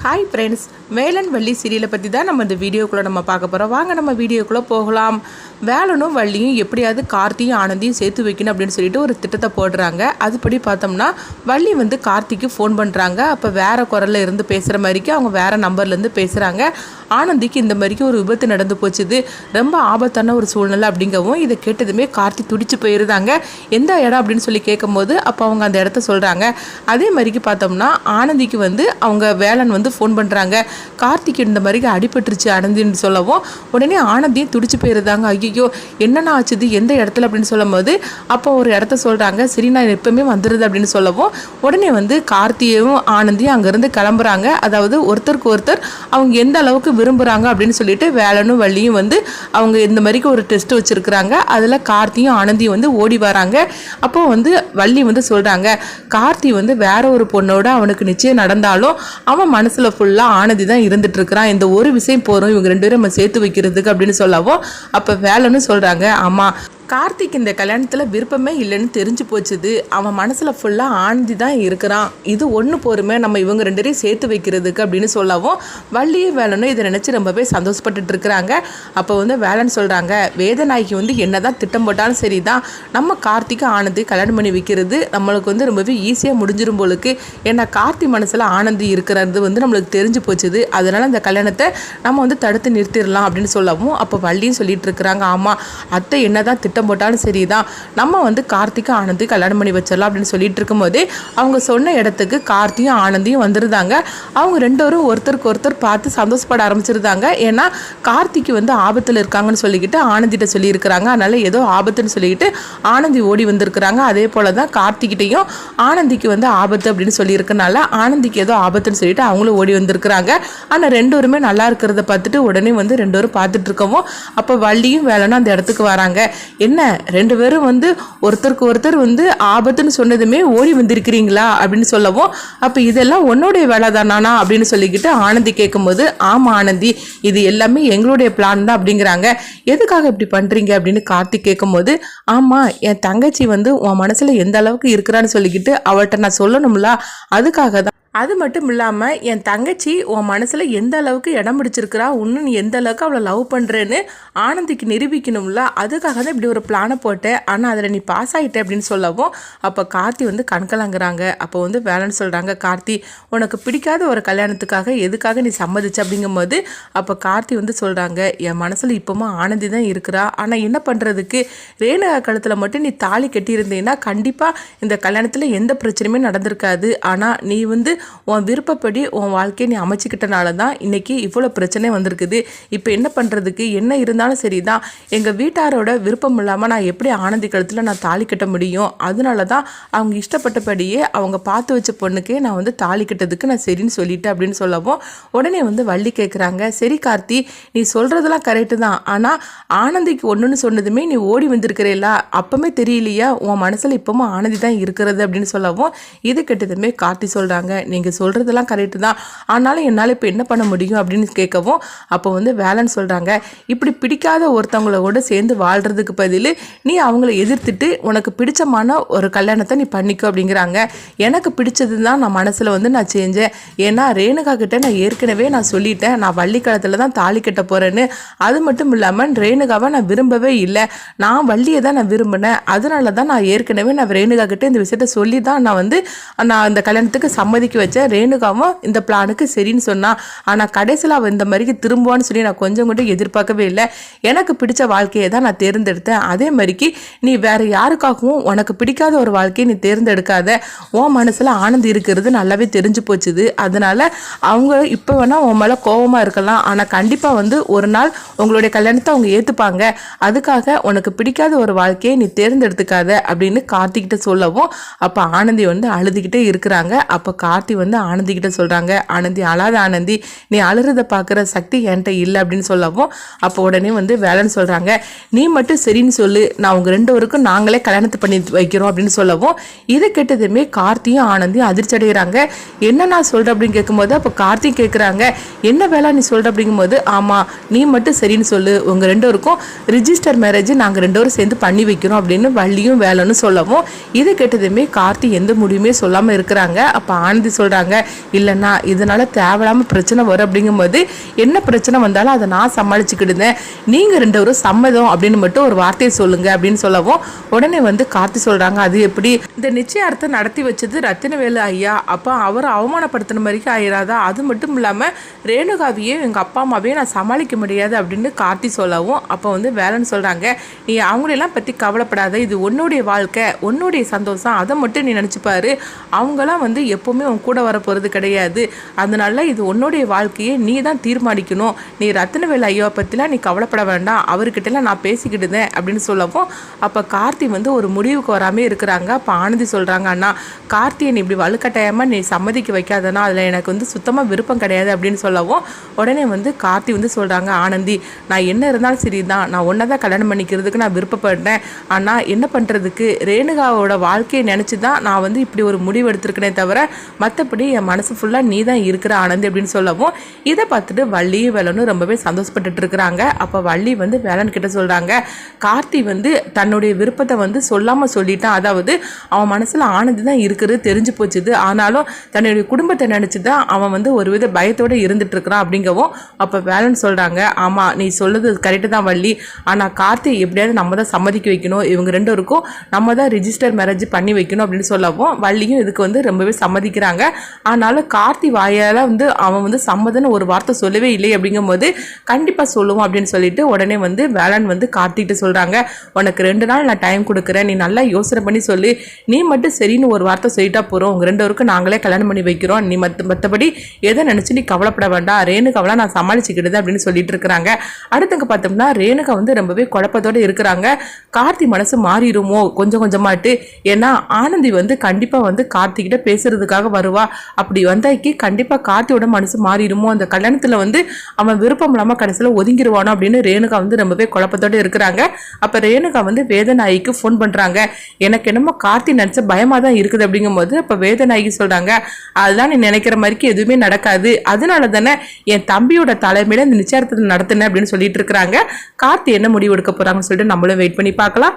Hi friends, Velan Valli சீரியலை பற்றி தான் நம்ம இந்த வீடியோக்குள்ளே நம்ம பார்க்க போகிறோம். வாங்க நம்ம வீடியோக்குள்ளே போகலாம். வேலனும் வள்ளியும் எப்படியாவது கார்த்தியும் ஆனந்தியும் சேர்த்து வைக்கணும் அப்படின்னு சொல்லிட்டு ஒரு திட்டத்தை போடுறாங்க. அதுபடி பார்த்தோம்னா வள்ளி கார்த்திக்கு ஃபோன் பண்ணுறாங்க. அப்போ வேறு குரலில் இருந்து பேசுகிற மாதிரிக்கு அவங்க வேறு நம்பர்லேருந்து பேசுகிறாங்க. ஆனந்திக்கு இந்த மாதிரிக்கு ஒரு விபத்து நடந்து போச்சுது, ரொம்ப ஆபத்தான ஒரு சூழ்நிலை அப்படிங்கவும் இதை கேட்டதுமே கார்த்தி துடிச்சு போயிருந்தாங்க. எந்த இடம் அப்படின்னு சொல்லி கேட்கும்போது அப்போ அவங்க அந்த இடத்த சொல்கிறாங்க. அதே மாதிரிக்கு பார்த்தோம்னா ஆனந்திக்கு அவங்க வேலன் ஃபோன் பண்ணுறாங்க. கார்த்திக் இந்த மாதிரி அடிபட்டுருச்சு ஆனந்தின்னு சொல்லவும் உடனே ஆனந்தியும் துடிச்சு போயிருந்தாங்க. ஐயோ என்னென்ன ஆச்சுது, எந்த இடத்துல அப்படின்னு சொல்லும் போது அப்போ ஒரு இடத்த சொல்கிறாங்க. சரி நான் எப்பவுமே வந்துடுது அப்படின்னு சொல்லவும் உடனே கார்த்தியும் ஆனந்தியும் அங்கேருந்து கிளம்புறாங்க. அதாவது ஒருத்தருக்கு ஒருத்தர் அவங்க எந்த அளவுக்கு விரும்புகிறாங்க அப்படின்னு சொல்லிட்டு வேலனும் வள்ளியும் அவங்க இந்த மாதிரிக்கு ஒரு டெஸ்ட் வச்சுருக்குறாங்க. அதில் கார்த்தியும் ஆனந்தியும் ஓடி வராங்க. அப்போ வள்ளி சொல்கிறாங்க, கார்த்தி வேற ஒரு பொண்ணோட அவனுக்கு நிச்சயம் நடந்தாலும் அவன் மனசில் ஃபுல்லாக ஆனந்தி தான் இருந்துட்டு இருக்கிறான். இந்த ஒரு விஷயம் போகிறோம் இவங்க ரெண்டு பேரும் நம்ம சேர்த்து வைக்கிறதுக்கு அப்படின்னு சொல்லவும் அப்போ வேலைன்னு சொல்கிறாங்க, ஆமாம் கார்த்திக் இந்த கல்யாணத்தில் விருப்பமே இல்லைன்னு தெரிஞ்சு போச்சுது, அவன் மனசில் ஃபுல்லாக ஆனந்தி தான் இருக்கிறான், இது ஒன்று போருமே நம்ம இவங்க ரெண்டு பேரையும் சேர்த்து வைக்கிறதுக்கு அப்படின்னு சொல்லவும் வள்ளியும் வேலனும் இதை நினச்சி ரொம்பவே சந்தோஷப்பட்டுட்டு இருக்கிறாங்க. அப்போ வேலன் சொல்கிறாங்க, வேதநாயகி என்ன தான் திட்டம் போட்டாலும் சரி தான் நம்ம கார்த்திக்கு ஆனந்தி கல்யாணம் பண்ணி வைக்கிறது நம்மளுக்கு ரொம்பவே ஈஸியாக முடிஞ்சிரும் போலுக்கு. ஏன்னா கார்த்தி மனசில் ஆனந்தி இருக்கிறது நம்மளுக்கு தெரிஞ்சு போச்சுது, அதனால் அந்த கல்யாணத்தை நம்ம தடுத்து நிறுத்திடலாம் அப்படின்னு சொல்லவும் அப்போ வள்ளியும் சொல்லிட்டு இருக்கிறாங்க, ஆமாம் அத்தை என்ன தான் திட்டம் போட்டாலும் சரிதான் நம்ம கார்த்திகா ஆனந்தி கல்யாணம் பண்ணி வச்சிடலாம் அப்படின்னு சொல்லிட்டு இருக்கும்போது அவங்க சொன்ன இடத்துக்கு கார்த்தியும் ஆனந்தியும் வந்துருந்தாங்க. அவங்க ரெண்டோரும் ஒருத்தருக்கு ஒருத்தர் பார்த்து சந்தோஷப்பட ஆரம்பிச்சிருந்தாங்க. ஏன்னா கார்த்திக்கு ஆபத்தில் இருக்காங்கன்னு சொல்லிக்கிட்டு ஆனந்திட்ட சொல்லியிருக்கிறாங்க. அதனால ஏதோ ஆபத்துன்னு சொல்லிக்கிட்டு ஆனந்தி ஓடி வந்திருக்கிறாங்க. அதே போல தான் கார்த்திகிட்டையும் ஆனந்திக்கு ஆபத்து அப்படின்னு சொல்லியிருக்கனால ஆனந்திக்கு ஏதோ ஆபத்துன்னு சொல்லிட்டு அவங்களும் ஓடி வந்திருக்கிறாங்க. ஆனால் ரெண்டோருமே நல்லா இருக்கிறத பார்த்துட்டு உடனே ரெண்டோரும் பார்த்துட்டு இருக்கவும் அப்போ வள்ளியும் வேலைன்னு அந்த இடத்துக்கு வராங்க. என்ன ரெண்டு பேரும் ஒருத்தருக்கு ஒருத்தர் ஆபத்துன்னு சொன்னதுமே ஓடி வந்திருக்கிறீங்களா அப்படின்னு சொல்லவும் அப்போ இதெல்லாம் உன்னோடைய வேலை தானா அப்படின்னு சொல்லிக்கிட்டு ஆனந்தி கேட்கும்போது ஆமாம் ஆனந்தி இது எல்லாமே எங்களுடைய பிளான் தான் அப்படிங்கிறாங்க. எதுக்காக இப்படி பண்ணுறீங்க அப்படின்னு கார்த்திக் கேட்கும்போது ஆமாம் என் தங்கச்சி உன் மனசில் எந்த அளவுக்கு இருக்கிறான்னு சொல்லிக்கிட்டு அவள்கிட்ட நான் சொல்லணும்ல, அதுக்காக தான். அது மட்டும் இல்லாமல் என் தங்கச்சி உன் மனசில் எந்த அளவுக்கு இடம் பிடிச்சிருக்கிறா, இன்னும் நீ எந்த அளவுக்கு அவளை லவ் பண்ணுறேன்னு ஆனந்திக்கு நிரூபிக்கணும்ல, அதுக்காக தான் இப்படி ஒரு பிளானை போட்டேன், ஆனால் அதில் நீ பாஸ் ஆகிட்ட அப்படின்னு சொல்லவும் அப்போ கார்த்தி கண்கலங்குறாங்க. அப்போ வேலைன்னு சொல்கிறாங்க, கார்த்தி உனக்கு பிடிக்காத ஒரு கல்யாணத்துக்காக எதுக்காக நீ சம்மதிச்சு அப்படிங்கும்போது அப்போ கார்த்தி சொல்கிறாங்க, என் மனசில் இப்போமா ஆனந்தி தான் இருக்கிறா, ஆனால் என்ன பண்ணுறதுக்கு ரேணுகா கழுத்தில் மட்டும் நீ தாலி கட்டியிருந்தீங்கன்னா கண்டிப்பாக இந்த கல்யாணத்தில் எந்த பிரச்சனையுமே நடந்திருக்காது. ஆனால் நீ உன் விருப்பப்படி உன் வாழ்க்கையை நீ அமைச்சிக்கிட்டனால தான் இன்னைக்கு இவ்வளோ பிரச்சனை வந்திருக்குது. இப்போ என்ன பண்ணுறதுக்கு, என்ன இருந்தாலும் சரி தான் எங்கள் வீட்டாரோட விருப்பம் இல்லாமல் நான் எப்படி ஆனந்தி கழுத்தில் நான் தாலி கட்ட முடியும், அதனால தான் அவங்க இஷ்டப்பட்டபடியே அவங்க பார்த்து வச்ச பொண்ணுக்கே நான் தாலி கட்டதுக்கு நான் சரின்னு சொல்லிட்டேன் அப்படின்னு சொல்லவும் உடனே வள்ளி கேட்குறாங்க, சரி கார்த்தி நீ சொல்கிறதெல்லாம் கரெக்டு தான், ஆனால் ஆனந்திக்கு ஒன்றுன்னு சொன்னதுமே நீ ஓடி வந்திருக்கிறீல்ல, அப்பவுமே தெரியலையா உன் மனசில் இப்போவும் ஆனந்தி தான் இருக்கிறது அப்படின்னு சொல்லவும் இது கெட்டதுமே கார்த்தி சொல்கிறாங்க, நீங்கள் சொல்கிறதெல்லாம் கரெக்டு தான், ஆனாலும் என்னால் இப்போ என்ன பண்ண முடியும் அப்படின்னு கேட்கவும் அப்போ வேலைன்னு சொல்கிறாங்க, இப்படி பிடிக்காத ஒருத்தவங்களோட சேர்ந்து வாழ்கிறதுக்கு பதில் நீ அவங்கள எதிர்த்துட்டு உனக்கு பிடிச்சமான ஒரு கல்யாணத்தை நீ பண்ணிக்கோ அப்படிங்கிறாங்க. எனக்கு பிடிச்சது தான் நான் மனசில் நான் செஞ்சேன். ஏன்னா ரேணுகா கிட்ட நான் ஏற்கனவே நான் சொல்லிட்டேன் நான் வள்ளிக்காலத்தில் தான் தாலி கட்ட போகிறேன்னு. அது மட்டும் இல்லாமல் ரேணுகாவை நான் விரும்பவே இல்லை, நான் வள்ளியை தான் நான் விரும்பினேன். அதனால தான் நான் ஏற்கனவே நான் ரேணுகா கிட்ட இந்த விஷயத்த சொல்லி தான் நான் இந்த கல்யாணத்துக்கு சம்மதிக்க வச்சேன். ரேணுகாவும் இந்த பிளானுக்கு சரின்னு சொன்னா, ஆனால் கடைசியில் அவள் இந்த மாதிரிக்கு திரும்புவான்னு சொல்லி நான் கொஞ்சம் கூட எதிர்பார்க்கவே இல்லை. எனக்கு பிடிச்ச வாழ்க்கையை தான் நான் தேர்ந்தெடுத்தேன். அதே மாதிரிக்கு நீ வேற யாருக்காகவும் உனக்கு பிடிக்காத ஒரு வாழ்க்கையை நீ தேர்ந்தெடுக்காத, உன் மனசில் ஆனந்தி இருக்கிறது நல்லாவே தெரிஞ்சு போச்சுது. அதனால அவங்க இப்போ வேணா உன் மேலே கோபமாக இருக்கலாம், ஆனால் கண்டிப்பாக ஒரு நாள் உங்களுடைய கல்யாணத்தை அவங்க ஏற்றுப்பாங்க. அதுக்காக உனக்கு பிடிக்காத ஒரு வாழ்க்கையை நீ தேர்ந்தெடுத்துக்காத அப்படின்னு கார்த்திகிட்ட சொல்லவும் அப்போ ஆனந்தி அழுதுகிட்டே இருக்கிறாங்க. அப்போ கார்த்தி ஆனந்தி கிட்ட சொல்றாங்க, ஆனந்தி அழாத ஆனந்தி, நீ அழுறத பார்க்குற சக்தி என்கிட்ட இல்லை அப்படின்னு சொல்லவும் அப்போ உடனே வேலைன்னு சொல்றாங்க, நீ மட்டும் சரின்னு சொல்லு, நான் உங்க ரெண்டு பேருக்கும் நாங்களே கல்யாணத்தை பண்ணி வைக்கிறோம் அப்படின்னு சொல்லவும் இதை கேட்டதுமே கார்த்தியும் ஆனந்தியும் அதிர்ச்சி அடைகிறாங்க. என்ன நான் சொல்றேன் அப்படின்னு கேட்கும்போது அப்போ கார்த்தி கேட்குறாங்க, என்ன வேலை நீ சொல்ற அப்படிங்கும்போது ஆமா நீ மட்டும் சரின்னு சொல்லு, உங்க ரெண்டு பேருக்கும் ரிஜிஸ்டர் மேரேஜ் நாங்கள் ரெண்டு பேரும் சேர்ந்து பண்ணி வைக்கிறோம் அப்படின்னு வள்ளியும் வேலைன்னு சொல்லவும் இதை கேட்டதுமே கார்த்தி எந்த முடிவுமே சொல்லாமல் இருக்கிறாங்க. அப்போ ஆனந்தி சொல்கிறாங்க, இல்லைன்னா இதனால் தேவையில்லாமல் பிரச்சனை வரும் அப்படிங்கும்போது என்ன பிரச்சனை வந்தாலும் அதை நான் சமாளிச்சுக்கிடுதேன், நீங்கள் 2 பேரும் சம்மதம் அப்படின்னு மட்டும் ஒரு வார்த்தையை சொல்லுங்கள் அப்படின்னு சொல்லவும் உடனே வந்து கார்த்தி சொல்கிறாங்க, அது எப்படி, இந்த நிச்சயார்த்தம் நடத்தி வச்சது ரத்தினவேலு ஐயா, அப்போ அவர் அவமானப்படுத்தின மாதிரிக்கு ஆயிராதா, அது மட்டும் இல்லாமல் ரேணுகாவையும் எங்கள் அப்பா அம்மாவையும் நான் சமாளிக்க முடியாது அப்படின்னு கார்த்தி சொல்லவும் அப்போ வந்து வேலைன்னு சொல்கிறாங்க, நீ அவங்களெல்லாம் பற்றி கவலைப்படாத, இது உன்னுடைய வாழ்க்கை, உன்னுடைய சந்தோஷம், அதை மட்டும் நீ நினச்சிப்பாரு, அவங்களாம் வந்து எப்போவுமே உன் கூட வர போகிறது கிடையாது, அதனால இது உன்னுடைய வாழ்க்கையை நீ தான் தீர்மானிக்கணும், நீ ரத்தினவேலு ஐயாவை பற்றிலாம் நீ கவலைப்பட வேண்டாம், அவர்கிட்டலாம் நான் பேசிக்கிட்டுதேன் அப்படின்னு சொல்லவும் அப்போ கார்த்தி வந்து ஒரு முடிவுக்கு வராமல் இருக்கிறாங்க. அப்போ ஆனந்தி சொல்கிறாங்க, அண்ணா கார்த்தியை நீ இப்படி வலுக்கட்டாயமாக நீ சம்மதிக்க வைக்காதனா, அதில் எனக்கு வந்து சுத்தமாக விருப்பம் கிடையாது அப்படின்னு சொல்லவும் உடனே வந்து கார்த்தி வந்து சொல்கிறாங்க, ஆனந்தி நான் என்ன இருந்தாலும் சரி தான், நான் ஒன்றை தான் கல்யாணம் பண்ணிக்கிறதுக்கு நான் விருப்பப்பட்டேன், ஆனால் என்ன பண்ணுறதுக்கு ரேணுகாவோட வாழ்க்கையை நினச்சி தான் நான் வந்து இப்படி ஒரு முடிவு எடுத்திருக்கேனே தவிர மற்றபடி என் மனசு ஃபுல்லாக நீ தான் இருக்கிற ஆனந்தி அப்படின்னு சொல்லவும் இதை பார்த்துட்டு வள்ளியும் வேலனும் ரொம்பவே சந்தோஷப்பட்டுட்டு இருக்கிறாங்க. அப்போ வள்ளி வந்து வேலன் கிட்ட சொல்கிறாங்க, கார்த்தி வந்து தன்னுடைய விருப்பத்தை வந்து சொல்லாமல் சொல்லிட்டான், அதாவது அவன் மனசில் ஆனந்தி தான் இருக்கிறது தெரிஞ்சு போச்சுது, ஆனாலும் தன்னுடைய குடும்பத்தை நினச்சி தான் அவன் வந்து ஒரு வித பயத்தோடு இருந்துட்டு இருக்கிறான் அப்படிங்கவும் அப்போ வேலன் சொல்கிறாங்க, ஆமாம் நீ சொல்லுது கரெக்டு தான் வள்ளி, ஆனால் கார்த்தி எப்படியாவது நம்ம தான் சம்மதிக்க வைக்கணும், இவங்க 2 பேருக்கும் நம்ம தான் ரிஜிஸ்டர் மேரேஜ் பண்ணி வைக்கணும் அப்படின்னு சொல்லவும் வள்ளியும் இதுக்கு வந்து ரொம்பவே சம்மதிக்கிறாங்க. ஆனாலும் கார்த்தி வாயால் வந்து அவன் வந்து சம்மதன்னு ஒரு வார்த்தை சொல்லவே இல்லை அப்படிங்கும்போது கண்டிப்பாக சொல்லுவோம் அப்படின்னு சொல்லிட்டு உடனே வந்து வேலன் வந்து கார்த்திகிட்ட சொல்கிறாங்க, உனக்கு 2 நாள் நான் டைம் கொடுக்குறேன், நீ நல்லா யோசனை பண்ணி சொல்லி நீ மட்டும் சரின்னு ஒரு வார்த்தை சொல்லிட்டா போகிறோம், உங்கள் 2 பேருக்கும் நாங்களே கல்யாணம் பண்ணி வைக்கிறோம், நீ மற்றபடி எதை நினச்சி நீ கவலைப்பட வேண்டாம், ரேணுகாவெல்லாம் நான் சமாளிச்சுக்கிடுது அப்படின்னு சொல்லிட்டு இருக்கிறாங்க. அடுத்தங்க பார்த்தோம்னா ரேணுகா வந்து ரொம்பவே குழப்பத்தோடு இருக்கிறாங்க. கார்த்தி மனசு மாறிடுமோ கொஞ்சம் கொஞ்சமாட்டு, ஏன்னா ஆனந்தி வந்து கண்டிப்பாக வந்து கார்த்திகிட்ட பேசுறதுக்காக வருவா, அப்படி வந்தாக்கி கண்டிப்பாக கார்த்தியோட மனசு மாறிடுமோ, அந்த கல்யாணத்தில் வந்து அவன் விருப்பம் இல்லாமல் கடைசியில் ஒதுங்கிடுவானோ அப்படின்னு ரேணுகா வந்து ரொம்பவே குழப்பத்தோடு இருக்கிறாங்க. அப்போ ரேணுகா வந்து வேதநாய்க்கு ஃபோன் பண்ணுறாங்க, எனக்கு என்னமோ கார்த்தி நினச்ச பயமாக தான் இருக்குது அப்படிங்கும்போது அப்போ வேதநாயகி சொல்கிறாங்க, அதெல்லாம் நீ நினைக்கிற மாதிரிக்கு எதுவுமே நடக்காது, அதனால தானே என் தம்பியோட தலைமையில இந்த நிச்சயார்த்தத்தை நடத்தினேன் அப்படின்னு சொல்லிட்டு இருக்கிறாங்க. கார்த்தி என்ன முடிவு எடுக்க போகிறாங்கன்னு சொல்லிட்டு நம்மளும் வெயிட் பண்ணி பார்க்கலாம்.